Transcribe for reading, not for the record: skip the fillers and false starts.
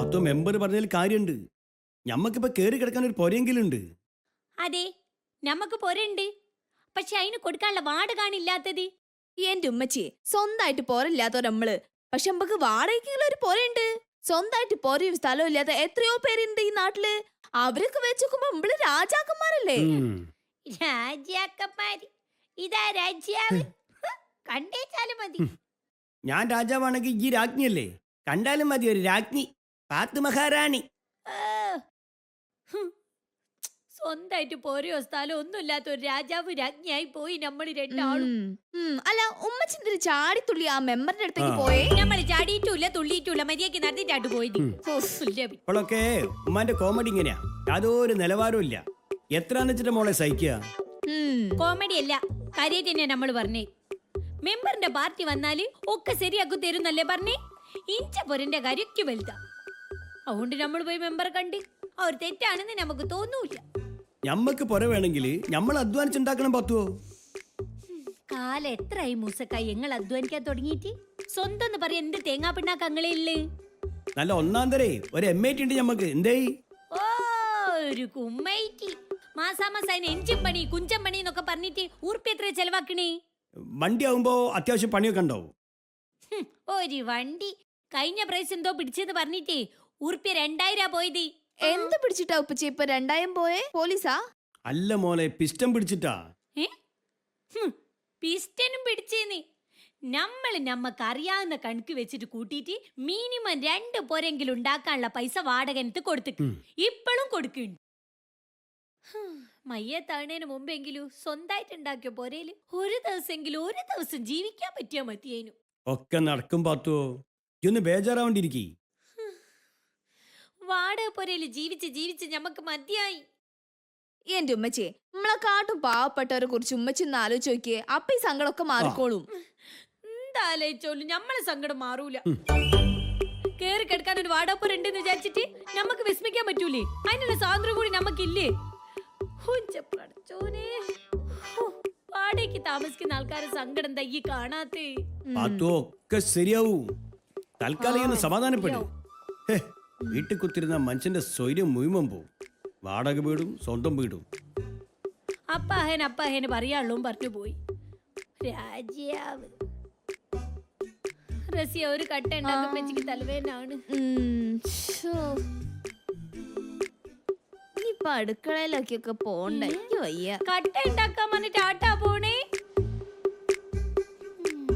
പാത്തോ member പറഞ്ഞതിൽ കാര്യമുണ്ട്. ഞമ്മക്കിപ്പോ കേറി കിടക്കാൻ ഒരു പൊരെങ്കിലും ഉണ്ട്. അതെ, നമുക്ക് പൊരണ്ട്. പക്ഷെ അതിന് കൊടുക്കാനുള്ള വാടക കാണില്ലാത്തത്. എന്റെ ഉമ്മച്ചി, സ്വന്തമായിട്ട് പോരല്ലാത്തോ നമ്മള്. പക്ഷെ നമുക്ക് വാടകയ്ക്കുള്ള ഒരു പോരണ്ട്. സ്വന്തമായിട്ട് പോരയും സ്ഥലവും ഇല്ലാത്ത എത്രയോ പേരുണ്ട് ഈ നാട്ടില്. അവരൊക്കെ വെച്ചോക്കുമ്പോ നമ്മള് രാജാക്കന്മാരല്ലേ? രാജാക്കന്മാര്, ഇതാ രാജ്യാവ്. കണ്ടേച്ചാലും മതി. ഞാൻ രാജാവാണെങ്കിൽ ഈ രാജ്ഞിയല്ലേ? കണ്ടാലും മതി ഒരു രാജ്ഞി, പാത്ത് മഹാറാണി. സ്വന്തായിട്ട് പോരയോ സ്ഥലം ഒന്നുമില്ലാത്ത ഒരു രാജാവ് രാജ്ഞിയായി പോയി നമ്മള് രണ്ടാളും. അല്ല, ഉമ്മച്ചിന്തിരി ചാടിത്തുള്ളി ആ മെമ്പറിന്റെ അടുത്തേക്ക് പോയേ. നമ്മള് ചാടിയിട്ടില്ല തുള്ളിയിട്ടില്ല, മര്യാദക്ക് നടന്നിട്ടാട്ട് പോയത്. ഇപ്പോഴൊക്കെ ഉമ്മാന്റെ കോമഡി ഇങ്ങനെയാ, യാതൊരു നിലവാരവും ഇല്ല. എത്രാന്ന് വെച്ചിട്ട് മോളെ സഹിക്കുക? കോമഡി അല്ല, കാര്യമായിട്ട് തന്നെ നമ്മള് പറഞ്ഞേ. മെമ്പറിന്റെ പാർട്ടി വന്നാല് ഒക്കെ ശരിയാക്കു തരുന്നല്ലേ പറഞ്ഞേ. ഇഞ്ച പൊരന്റെ കാര്യമൊക്കെ വലുതാ. അതുകൊണ്ട് നമ്മൾ പോയി മെമ്പറെ കണ്ട് അവർ തെറ്റാണെന്ന് നമുക്ക് തോന്നൂല. ഞമ്മക്ക് പൊര വേണമെങ്കിൽ നമ്മൾ അധ്വാനിച്ചുണ്ടാക്കണം പറ്റുവോ? കാലം എത്രയായി മൂസക്കായി ഞങ്ങൾ അധ്വാനിക്കാൻ തുടങ്ങിയിട്ട്. സ്വന്തം എന്ന് പറയാൻ എന്ത് തേങ്ങാ പിണ്ണാക്ക് അങ്ങളെ ഉള്ളു. നല്ല ഒന്നാം തരേ ഒരു M.A.T ഉണ്ട് ഞമ്മക്ക്. എന്തേ ഓ, ഒരു കുമ്മൈറ്റി. മാസാമാസം അതിന് എഞ്ചിൻ പണി കുഞ്ചൻ പണി എന്നൊക്കെ പറഞ്ഞിട്ട് ഉറുപ്പ് എത്ര ചെലവാക്കണേ? വണ്ടി ആവുമ്പോ അത്യാവശ്യം പണിയൊക്കെ ഉണ്ടാവും. ഒരു വണ്ടി കഴിഞ്ഞ പ്രാവശ്യം എന്തോ പിടിച്ചെന്ന് പറഞ്ഞിട്ടേ ഉറുപ്പ്യ 2000 പോയത്. എന്ത് പിടിച്ചിട്ടാ ഉപ്പച്ചി ഇപ്പൊ 2000 പോയേ? പോലീസാ? അല്ല മോളെ, പിസ്റ്റം പിടിച്ചിട്ടാ. പിസ്റ്റനും പിടിച്ചേന്ന്. നമ്മക്ക് അറിയാവുന്ന കണക്ക് വെച്ചിട്ട് കൂട്ടിയിട്ട് മിനിമം 2 പോരെങ്കിലും ഉണ്ടാക്കാനുള്ള പൈസ വാടകനത്ത് കൊടുത്തിട്ട് ഇപ്പോഴും കൊടുക്കുന്നുണ്ട്. മയ്യത്താണേന് മുമ്പെങ്കിലും സ്വന്തമായിട്ട് ഉണ്ടാക്കിയ പോരയില് ഒരു ദിവസം ജീവിക്കാൻ പറ്റിയാ മതിയേനു. ഒക്കെ നടക്കും പാത്തോ, ഇന്ന് ബേജാറാവണ്ടിരിക്കേ. വാടക പോരയില് ജീവിച്ച് ഞമ്മക്ക് മതിയായി. എന്റെ ഉമ്മച്ചി, നമ്മളെ കാട്ടും പാവപ്പെട്ടവരെ കുറിച്ച് ഉമ്മച്ചി ഒന്ന് ആലോചിച്ച് നോക്കിയേ. അപ്പൊ ഈ സങ്കടമൊക്കെ മാറിക്കോളും. എന്താലോചിച്ചോളും, നമ്മളെ സങ്കടം മാറൂല. കേറി കിടക്കാൻ ഒരു വാടകപ്പുരുണ്ടെന്ന് വിചാരിച്ചിട്ട് നമുക്ക് വിസ്മിക്കാൻ പറ്റൂലേ? അതിനുള്ള സ്വാതന്ത്ര്യം കൂടി നമുക്കില്ലേ? വാടകയ്ക്ക് താമസിക്കുന്ന ആൾക്കാരെ സങ്കടം തയ്യി കാണാത്തേ. പാത്തോ ഒക്കെ ശരിയാവും. തൽക്കാലം ഒന്ന് സമാധാനപ്പെടും. വീട്ടിൽ കുത്തിരുന്ന മനുഷ്യന്റെ സ്വൈര്യം മുഴുവൻ പോവും. വാടക വീടും സ്വന്തം വീടും. അപ്പാഹേന് പറയാനുള്ളൂ പറഞ്ഞു പോയി. രാജ്യാവ് റസിയ ഒരു കട്ട ഉണ്ടാക്കുമ്പോ തലവേനാണ്. ഇനിയിപ്പൊ അടുക്കളയിലൊക്കെ പോണ്ടേ? വയ്യ. കട്ട ഉണ്ടാക്കാൻ വന്നിട്ട് ആട്ടാ പോണേ.